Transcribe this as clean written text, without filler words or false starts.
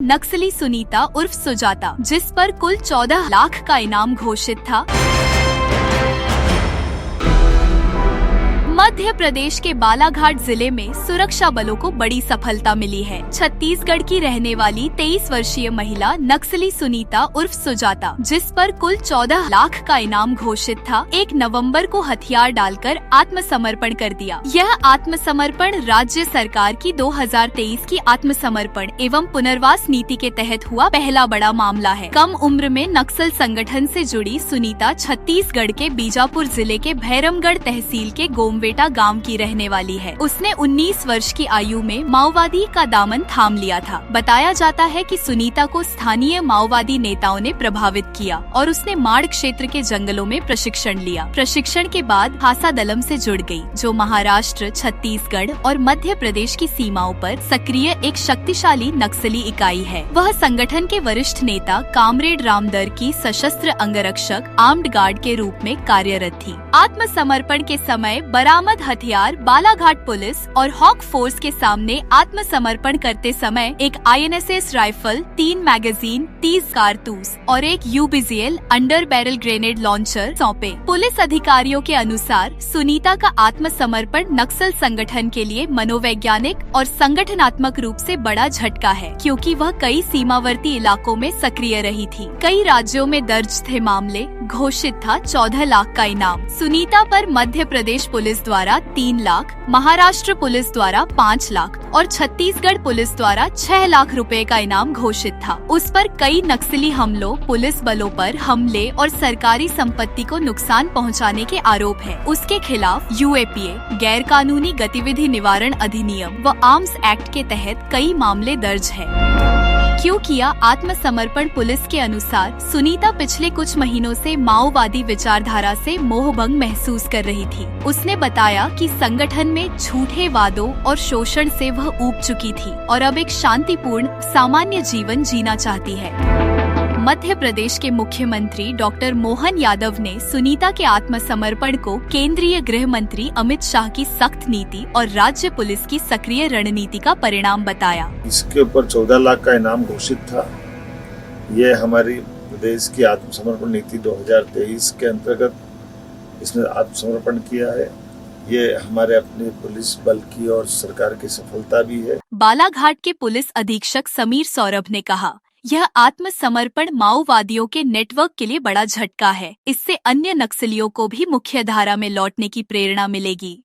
नक्सली सुनीता उर्फ सुजाता, जिस पर कुल 14 लाख का इनाम घोषित था। मध्य प्रदेश के बालाघाट जिले में सुरक्षा बलों को बड़ी सफलता मिली है। छत्तीसगढ़ की रहने वाली 23 वर्षीय महिला नक्सली सुनीता उर्फ सुजाता, जिस पर कुल 14 लाख का इनाम घोषित था, 1 नवंबर को हथियार डालकर आत्मसमर्पण कर दिया। यह आत्मसमर्पण राज्य सरकार की 2023 की आत्मसमर्पण एवं पुनर्वास नीति के तहत हुआ पहला बड़ा मामला है। कम उम्र में नक्सल संगठन से जुड़ी सुनीता छत्तीसगढ़ के बीजापुर जिले के भैरमगढ़ तहसील के गोमवेटा गांव की रहने वाली है। उसने 19 वर्ष की आयु में माओवादी का दामन थाम लिया था। बताया जाता है कि सुनीता को स्थानीय माओवादी नेताओं ने प्रभावित किया और उसने माड़ क्षेत्र के जंगलों में प्रशिक्षण लिया। प्रशिक्षण के बाद हासा दलम से जुड़ गई, जो महाराष्ट्र, छत्तीसगढ़ और मध्य प्रदेश की सीमाओं पर सक्रिय एक शक्तिशाली नक्सली इकाई है। वह संगठन के वरिष्ठ नेता कामरेड रामदर की सशस्त्र अंगरक्षक आर्म्ड गार्ड के रूप में कार्यरत थी। आत्मसमर्पण के समय बरामद हथियार बालाघाट पुलिस और हॉक फोर्स के सामने आत्मसमर्पण करते समय एक INSS राइफल, 3 मैगजीन, 30 कारतूस और एक UBZL under barrel grenade launcher सौंपे। पुलिस अधिकारियों के अनुसार सुनीता का आत्मसमर्पण नक्सल संगठन के लिए मनोवैज्ञानिक और संगठनात्मक रूप से बड़ा झटका है, क्योंकि वह कई सीमावर्ती इलाकों में सक्रिय रही थी। कई राज्यों में दर्ज थे मामले। घोषित था 14 लाख का इनाम। सुनीता पर मध्य प्रदेश पुलिस द्वारा 3 लाख, महाराष्ट्र पुलिस द्वारा 5 लाख और छत्तीसगढ़ पुलिस द्वारा 6 लाख रुपए का इनाम घोषित था। उस पर कई नक्सली हमलों, पुलिस बलों पर हमले और सरकारी संपत्ति को नुकसान पहुंचाने के आरोप है। उसके खिलाफ UAPA, गैर कानूनी गतिविधि निवारण अधिनियम व आर्म्स एक्ट के तहत कई मामले दर्ज है। क्यों किया आत्मसमर्पण? पुलिस के अनुसार सुनीता पिछले कुछ महीनों से माओवादी विचारधारा से मोहभंग महसूस कर रही थी। उसने बताया कि संगठन में झूठे वादों और शोषण से वह ऊब चुकी थी और अब एक शांतिपूर्ण सामान्य जीवन जीना चाहती है। मध्य प्रदेश के मुख्यमंत्री डॉक्टर मोहन यादव ने सुनीता के आत्मसमर्पण को केंद्रीय गृह मंत्री अमित शाह की सख्त नीति और राज्य पुलिस की सक्रिय रणनीति का परिणाम बताया। इसके ऊपर 14 लाख का इनाम घोषित था। ये हमारी प्रदेश की आत्मसमर्पण नीति 2023 के अंतर्गत इसने आत्मसमर्पण किया है। ये हमारे अपने पुलिस बल की और सरकार की सफलता भी है। बालाघाट के पुलिस अधीक्षक समीर सौरभ ने कहा, यह आत्मसमर्पण माओवादियों के नेटवर्क के लिए बड़ा झटका है। इससे अन्य नक्सलियों को भी मुख्य धारा में लौटने की प्रेरणा मिलेगी।